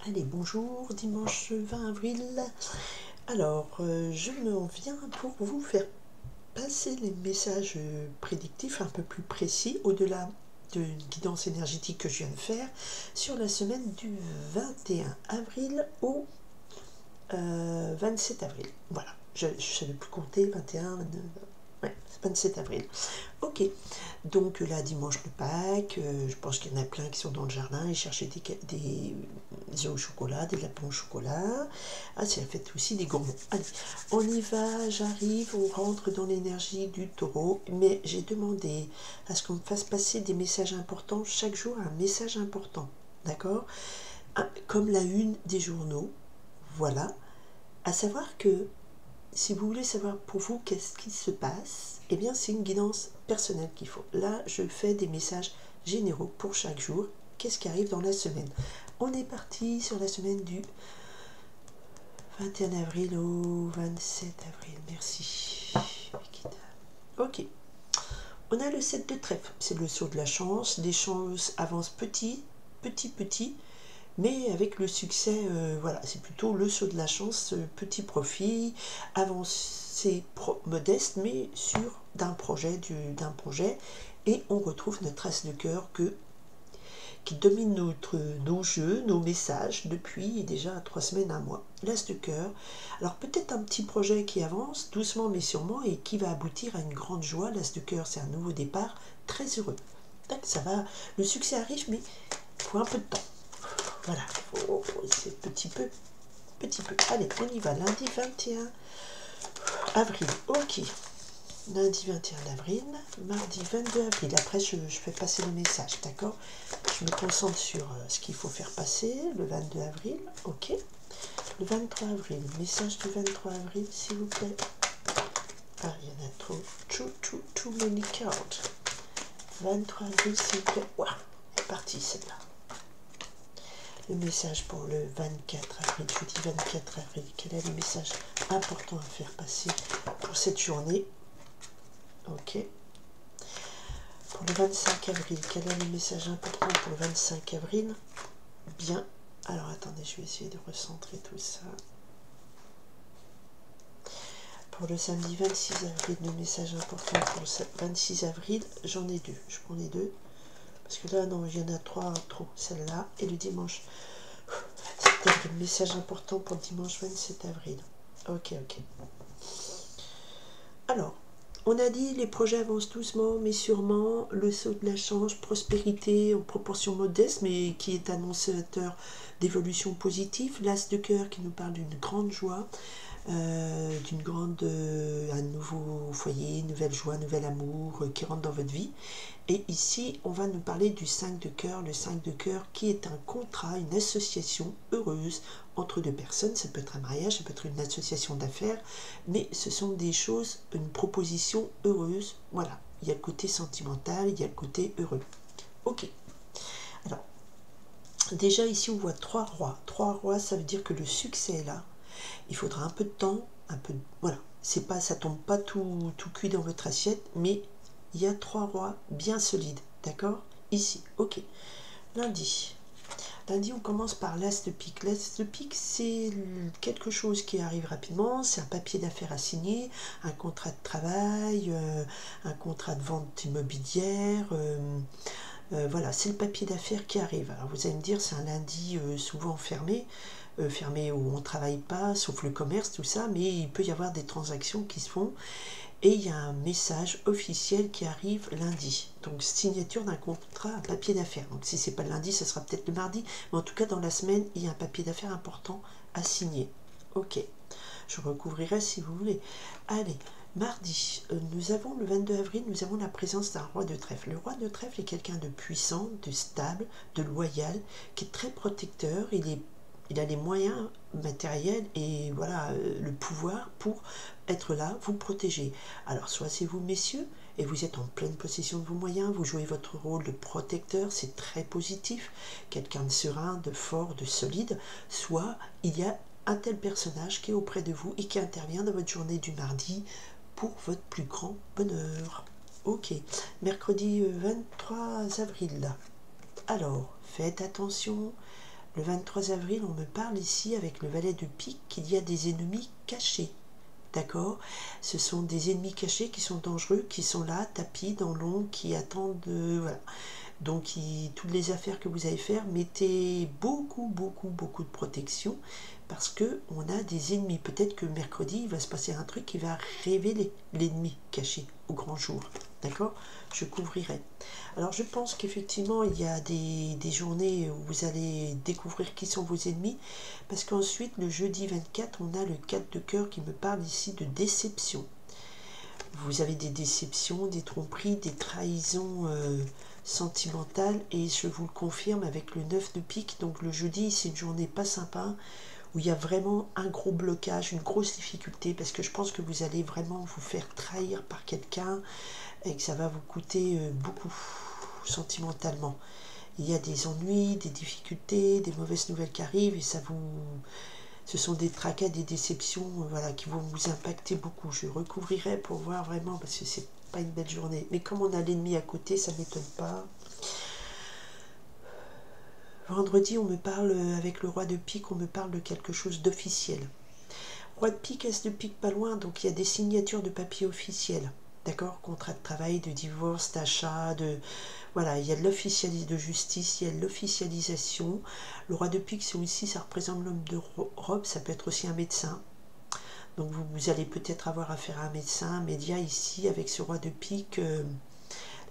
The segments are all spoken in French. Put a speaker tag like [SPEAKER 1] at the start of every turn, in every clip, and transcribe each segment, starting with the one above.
[SPEAKER 1] Allez, bonjour, dimanche 20 avril. Alors, je me viens pour vous faire passer les messages prédictifs un peu plus précis, au-delà d'une guidance énergétique que je viens de faire, sur la semaine du 21 avril au 27 avril. Voilà, je ne savais plus compter, 21, 29, ouais, 27 avril. Ok, donc là, dimanche de Pâques, je pense qu'il y en a plein qui sont dans le jardin et chercher des œufs au chocolat, des lapins au chocolat. Ah, c'est la fête aussi des gourmands. Allez, on y va, j'arrive, on rentre dans l'énergie du taureau, mais j'ai demandé à ce qu'on me fasse passer des messages importants, chaque jour un message important, d'accord? Comme la une des journaux, voilà. À savoir que si vous voulez savoir pour vous qu'est-ce qui se passe, eh bien c'est une guidance personnelle qu'il faut. Là, je fais des messages généraux pour chaque jour. Qu'est-ce qui arrive dans la semaine? On est parti sur la semaine du 21 avril au 27 avril. Merci. Ok. On a le 7 de trèfle. C'est le saut de la chance. Les chances avancent petit, mais avec le succès, voilà, c'est plutôt le saut de la chance, petit profit, avancée modeste, mais sûr d'un projet, et on retrouve notre as de cœur qui domine nos jeux, nos messages depuis déjà 3 semaines, un mois. L'as de cœur, alors peut-être un petit projet qui avance doucement mais sûrement et qui va aboutir à une grande joie. L'as de cœur, c'est un nouveau départ, très heureux. Ça va, le succès arrive, mais il faut un peu de temps. Voilà, c'est petit peu. Allez, on y va, lundi 21 avril, ok. Lundi 21 avril, mardi 22 avril. Après, je fais passer le message, d'accord? Je me concentre sur ce qu'il faut faire passer, le 22 avril, ok. Le 23 avril, message du 23 avril, s'il vous plaît. Ah, il y en a trop. Too many cards. 23 avril, s'il vous plaît. Waouh, c'est parti celle-là. Le message pour le 24 avril, jeudi 24 avril, quel est le message important à faire passer pour cette journée? Ok. Pour le 25 avril, quel est le message important pour le 25 avril? Bien. Alors attendez, je vais essayer de recentrer tout ça. Pour le samedi 26 avril, le message important pour le 26 avril, j'en ai deux. Je prends les deux. Parce que là, non, il y en a trois trop. Celle-là et le dimanche. C'était le message important pour le dimanche 27 avril. Ok. Alors, on a dit les projets avancent doucement mais sûrement, le saut de la chance, prospérité en proportion modeste mais qui est annonciateur d'évolution positive, l'as de cœur qui nous parle d'une grande joie, un nouveau foyer, nouvelle joie, nouvel amour qui rentre dans votre vie. Et ici, on va nous parler du 5 de cœur, le 5 de cœur qui est un contrat, une association heureuse entre deux personnes. Ça peut être un mariage, ça peut être une association d'affaires, mais ce sont des choses, une proposition heureuse. Voilà, il y a le côté sentimental, il y a le côté heureux. Ok, alors, déjà ici on voit 3 rois. 3 rois, ça veut dire que le succès est là. Il faudra un peu de temps, voilà, c'est pas, ça tombe pas tout cuit dans votre assiette, mais il y a 3 rois bien solides, d'accord? Ici, ok. Lundi, on commence par l'as de pique. L'as de pique, c'est quelque chose qui arrive rapidement, c'est un papier d'affaires à signer, un contrat de travail, un contrat de vente immobilière, voilà, c'est le papier d'affaires qui arrive. Alors vous allez me dire, c'est un lundi souvent fermé où on ne travaille pas, sauf le commerce, tout ça, mais il peut y avoir des transactions qui se font et il y a un message officiel qui arrive lundi. Donc signature d'un contrat, un papier d'affaires. Donc si c'est pas le lundi, ce sera peut-être le mardi, mais en tout cas dans la semaine, il y a un papier d'affaires important à signer. Ok, je recouvrirai si vous voulez. Allez, mardi, nous avons le 22 avril, nous avons la présence d'un roi de trèfle. Le roi de trèfle est quelqu'un de puissant, de stable, de loyal, qui est très protecteur. Il a les moyens matériels et voilà le pouvoir pour être là, vous protéger. Alors soit c'est vous messieurs et vous êtes en pleine possession de vos moyens, vous jouez votre rôle de protecteur, c'est très positif, quelqu'un de serein, de fort, de solide, soit il y a un tel personnage qui est auprès de vous et qui intervient dans votre journée du mardi pour votre plus grand bonheur. Ok, mercredi 23 avril. Alors, faites attention Le 23 avril, on me parle ici avec le valet de pique qu'il y a des ennemis cachés. D'accord? Ce sont des ennemis cachés qui sont dangereux, qui sont là, tapis dans l'ombre, qui attendent de... Voilà. Donc, toutes les affaires que vous allez faire, mettez beaucoup de protection parce qu'on a des ennemis. Peut-être que mercredi, il va se passer un truc qui va révéler l'ennemi caché au grand jour. D'accord? Je couvrirai. Alors, je pense qu'effectivement, il y a des journées où vous allez découvrir qui sont vos ennemis parce qu'ensuite, le jeudi 24, on a le 4 de cœur qui me parle ici de déception. Vous avez des déceptions, des tromperies, des trahisons sentimentales et je vous le confirme avec le 9 de pique. Donc le jeudi, c'est une journée pas sympa où il y a vraiment un gros blocage, une grosse difficulté parce que je pense que vous allez vraiment vous faire trahir par quelqu'un et que ça va vous coûter beaucoup sentimentalement. Il y a des ennuis, des difficultés, des mauvaises nouvelles qui arrivent et ça vous... Ce sont des tracas, des déceptions voilà, qui vont vous impacter beaucoup. Je recouvrirai pour voir vraiment, parce que c'est pas une belle journée. Mais comme on a l'ennemi à côté, ça ne m'étonne pas. Vendredi, on me parle, avec le roi de pique, on me parle de quelque chose d'officiel. Roi de pique, as de pique pas loin, donc il y a des signatures de papier officiels. D'accord? Contrat de travail, de divorce, d'achat, de... Voilà, il y a de l'officialisation de justice, il y a de l'officialisation. Le roi de pique, c'est aussi, ça représente l'homme de robe, ça peut être aussi un médecin. Donc vous allez peut-être avoir affaire à un médecin, un média ici, avec ce roi de pique,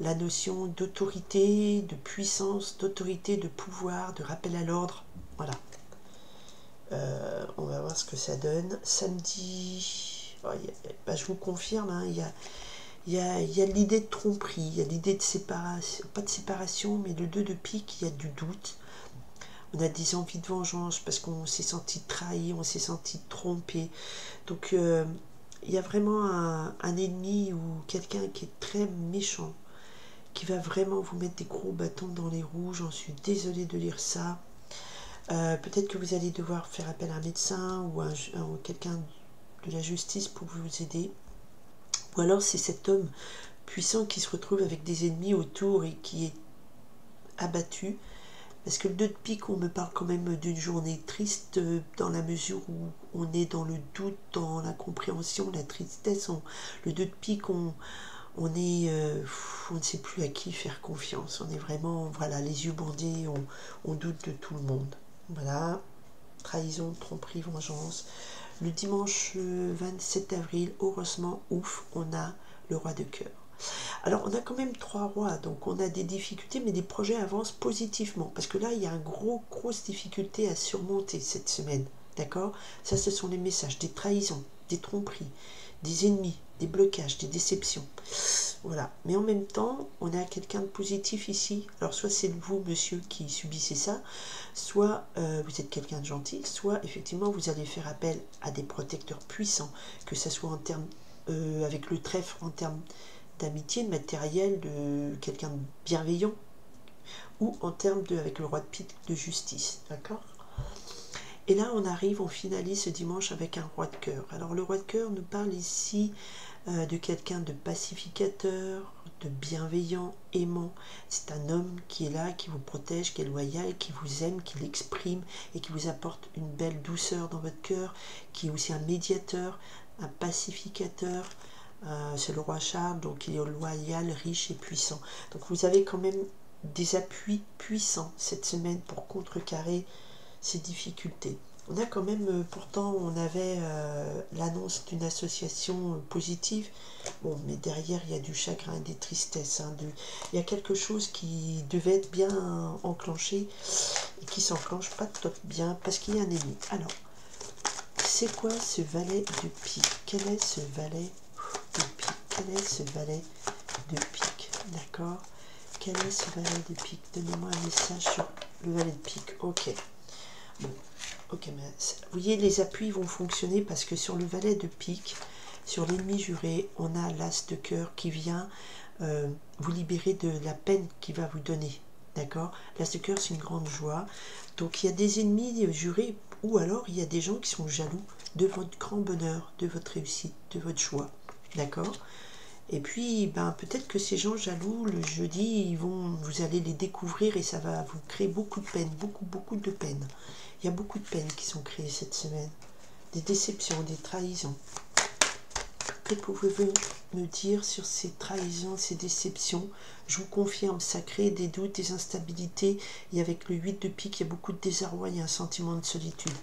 [SPEAKER 1] la notion d'autorité, de puissance, d'autorité, de pouvoir, de rappel à l'ordre. Voilà. On va voir ce que ça donne. Samedi, oh, je vous confirme, hein, il y a l'idée de tromperie, il y a l'idée de séparation, pas de séparation, mais le 2 de pique, il y a du doute. On a des envies de vengeance parce qu'on s'est senti trahi, on s'est senti trompé. Donc, il y a vraiment un ennemi ou quelqu'un qui est très méchant, qui va vraiment vous mettre des gros bâtons dans les roues. J'en suis désolée de lire ça. Peut-être que vous allez devoir faire appel à un médecin ou quelqu'un de la justice pour vous aider. Ou alors c'est cet homme puissant qui se retrouve avec des ennemis autour et qui est abattu. Parce que le 2 de pique, on me parle quand même d'une journée triste dans la mesure où on est dans le doute, dans l'incompréhension, la tristesse. Le 2 de pique, on ne sait plus à qui faire confiance. On est vraiment, voilà, les yeux bandés, on doute de tout le monde. Voilà, trahison, tromperie, vengeance. Le dimanche 27 avril, heureusement, ouf, on a le roi de cœur. Alors, on a quand même 3 rois, donc on a des difficultés, mais des projets avancent positivement. Parce que là, il y a une grosse difficulté à surmonter cette semaine. D'accord? Ça, ce sont les messages, des trahisons, des tromperies, des ennemis, des blocages, des déceptions. Voilà. Mais en même temps, on a quelqu'un de positif ici. Alors, soit c'est vous, monsieur, qui subissez ça, soit vous êtes quelqu'un de gentil, soit effectivement, vous allez faire appel à des protecteurs puissants, que ce soit en termes, avec le trèfle, en termes d'amitié, de matériel, de quelqu'un de bienveillant, ou en termes avec le roi de pique de justice, d'accord? Et là, on finalise ce dimanche avec un roi de cœur. Alors, le roi de cœur nous parle ici de quelqu'un de pacificateur, de bienveillant, aimant. C'est un homme qui est là, qui vous protège, qui est loyal, qui vous aime, qui l'exprime et qui vous apporte une belle douceur dans votre cœur, qui est aussi un médiateur, un pacificateur. C'est le roi Charles, donc il est loyal, riche et puissant. Donc vous avez quand même des appuis puissants cette semaine pour contrecarrer ces difficultés. On a quand même, pourtant on avait l'annonce d'une association positive, bon, mais derrière il y a du chagrin et des tristesses, hein, il y a quelque chose qui devait être bien enclenché et qui s'enclenche pas top bien parce qu'il y a un ennemi. Alors, c'est quoi ce valet de pique? Quel est ce valet de pique? Quel est ce valet de pique? D'accord? Quel est ce valet de pique? Donnez-moi un message sur le valet de pique. Ok. Bon. Ok, mais vous voyez, les appuis vont fonctionner parce que sur le valet de pique, sur l'ennemi juré, on a l'as de cœur qui vient vous libérer de la peine qu'il va vous donner. D'accord? L'as de cœur, c'est une grande joie. Donc, il y a des ennemis jurés ou alors il y a des gens qui sont jaloux de votre grand bonheur, de votre réussite, de votre joie. D'accord? Et puis, ben, peut-être que ces gens jaloux, le jeudi, vous allez les découvrir et ça va vous créer beaucoup de peine, beaucoup de peine. Il y a beaucoup de peines qui sont créées cette semaine. Des déceptions, des trahisons. Que pouvez-vous me dire sur ces trahisons, ces déceptions? Je vous confirme, ça crée des doutes, des instabilités. Et avec le 8 de pique, il y a beaucoup de désarroi, il y a un sentiment de solitude.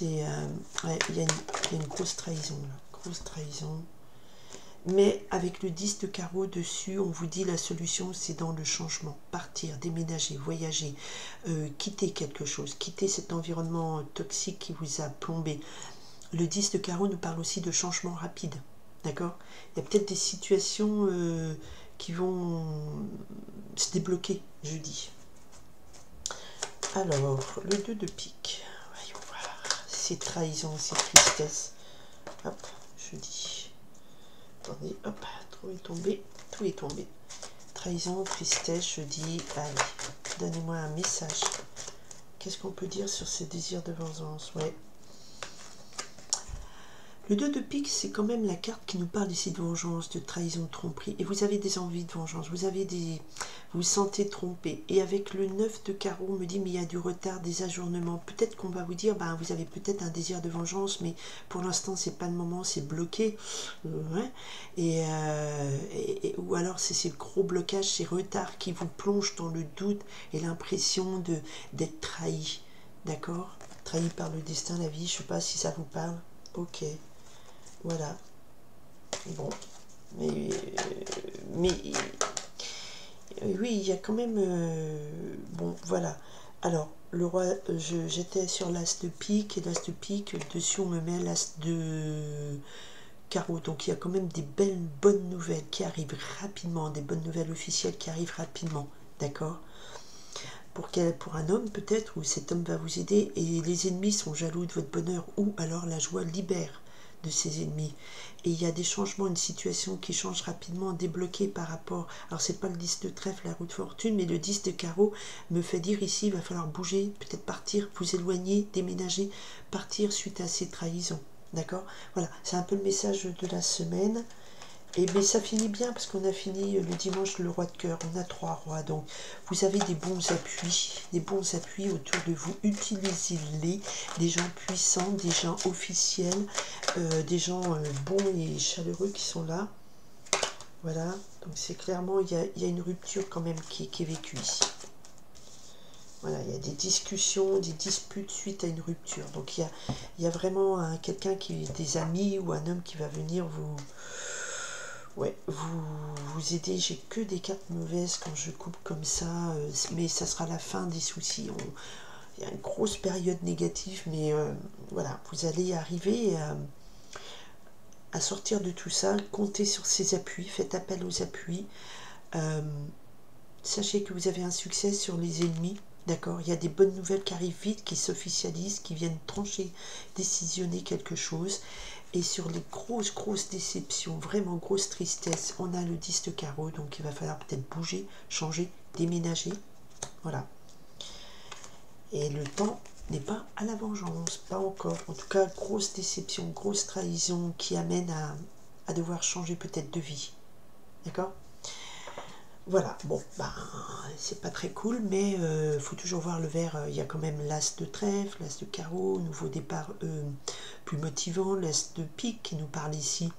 [SPEAKER 1] Ouais, il y a une grosse trahison là, grosse trahison. Mais avec le 10 de carreau dessus, on vous dit la solution, c'est dans le changement. Partir, déménager, voyager, quitter quelque chose, quitter cet environnement toxique qui vous a plombé. Le 10 de carreau nous parle aussi de changement rapide. D'accord? Il y a peut-être des situations qui vont se débloquer jeudi. Alors, le 2 de pique. Voyons voir. Ces trahisons, ces tristesses. Hop, jeudi. Attendez, hop, tout est tombé. Trahison, tristesse, jeudi. Allez, donnez-moi un message. Qu'est-ce qu'on peut dire sur ces désirs de vengeance? Ouais. Le 2 de pique, c'est quand même la carte qui nous parle ici de vengeance, de trahison, de tromperie. Et vous avez des envies de vengeance, vous vous sentez trompé. Et avec le 9 de carreau, on me dit, mais il y a du retard, des ajournements. Peut-être qu'on va vous dire, ben, vous avez peut-être un désir de vengeance, mais pour l'instant, c'est pas le moment, c'est bloqué. Ouais. Ou alors, c'est ces gros blocages, ces retards qui vous plongent dans le doute et l'impression d'être trahi. D'accord? Trahi par le destin, la vie, je sais pas si ça vous parle. Ok. Voilà. Bon. Mais oui, il y a quand même... bon, voilà. Alors, le roi, j'étais sur l'as de pique, et l'as de pique, dessus on me met l'as de carreau. Donc il y a quand même des bonnes nouvelles qui arrivent rapidement, des bonnes nouvelles officielles qui arrivent rapidement. D'accord? Pour un homme peut-être, où cet homme va vous aider, et les ennemis sont jaloux de votre bonheur, ou alors la joie libère de ses ennemis. Et il y a des changements, une situation qui change rapidement, débloquée par rapport... Alors c'est pas le 10 de trèfle, la roue de fortune, mais le 10 de carreau me fait dire ici, il va falloir bouger, peut-être partir, vous éloigner, déménager, partir suite à ces trahisons. D'accord? Voilà, c'est un peu le message de la semaine. Et bien ça finit bien parce qu'on a fini le dimanche le roi de cœur, on a 3 rois, donc vous avez des bons appuis autour de vous, utilisez-les, des gens puissants, des gens officiels, des gens bons et chaleureux qui sont là. Voilà, donc c'est clairement, il y a une rupture quand même qui est vécue ici. Voilà, il y a des discussions, des disputes suite à une rupture. Donc il y a vraiment quelqu'un des amis ou un homme qui va venir vous aider. J'ai que des cartes mauvaises quand je coupe comme ça, mais ça sera la fin des soucis. Il y a une grosse période négative, mais voilà, vous allez arriver à sortir de tout ça. Comptez sur ces appuis, faites appel aux appuis. Sachez que vous avez un succès sur les ennemis. D'accord, il y a des bonnes nouvelles qui arrivent vite, qui s'officialisent, qui viennent trancher, décisionner quelque chose. Et sur les grosses déceptions, vraiment grosse tristesse, on a le 10 de carreau, donc il va falloir peut-être bouger, changer, déménager. Voilà. Et le temps n'est pas à la vengeance, pas encore. En tout cas, grosse déception, grosse trahison qui amène à devoir changer peut-être de vie. D'accord ? Voilà, bon, ben, c'est pas très cool, mais faut toujours voir le verre. Il y a quand même l'as de trèfle, l'as de carreau, nouveau départ plus motivant, l'as de pique qui nous parle ici.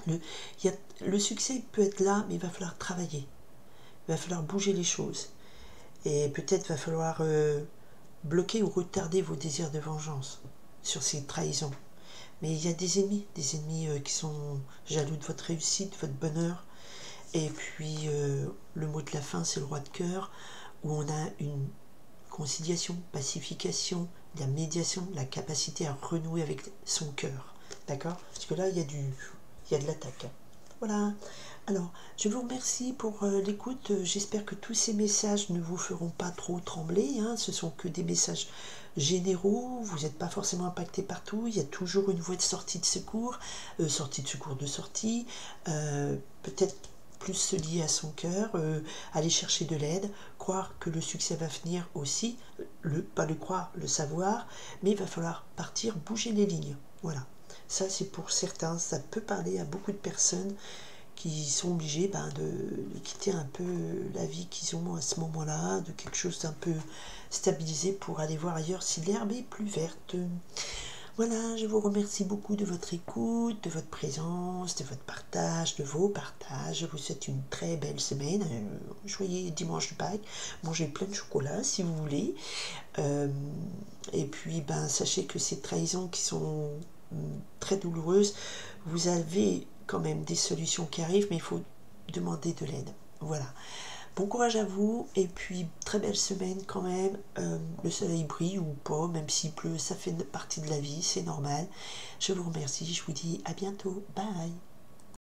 [SPEAKER 1] Le succès peut être là, mais il va falloir travailler. Il va falloir bouger les choses. Et peut-être va falloir bloquer ou retarder vos désirs de vengeance sur ces trahisons. Mais il y a des ennemis qui sont jaloux de votre réussite, de votre bonheur. Et puis, le mot de la fin, c'est le roi de cœur, où on a une conciliation, pacification, la médiation, la capacité à renouer avec son cœur. D'accord? Parce que là, il y a de l'attaque. Voilà. Alors, je vous remercie pour l'écoute. J'espère que tous ces messages ne vous feront pas trop trembler. Hein. Ce sont que des messages généraux. Vous n'êtes pas forcément impacté partout. Il y a toujours une voie de sortie de secours. Peut-être plus se lier à son cœur, aller chercher de l'aide, croire que le succès va venir aussi, pas le croire, le savoir, mais il va falloir partir, bouger les lignes. Voilà. Ça, c'est pour certains, ça peut parler à beaucoup de personnes qui sont obligés de quitter un peu la vie qu'ils ont à ce moment-là, de quelque chose d'un peu stabilisé pour aller voir ailleurs si l'herbe est plus verte. Voilà, je vous remercie beaucoup de votre écoute, de votre présence, de votre partage, de vos partages. Je vous souhaite une très belle semaine, joyeux dimanche de Pâques. Mangez plein de chocolat si vous voulez. Et puis, sachez que ces trahisons qui sont très douloureuses, vous avez quand même des solutions qui arrivent, mais il faut demander de l'aide. Voilà. Bon courage à vous, et puis très belle semaine quand même. Le soleil brille ou pas, même s'il pleut, ça fait partie de la vie, c'est normal. Je vous remercie, je vous dis à bientôt. Bye.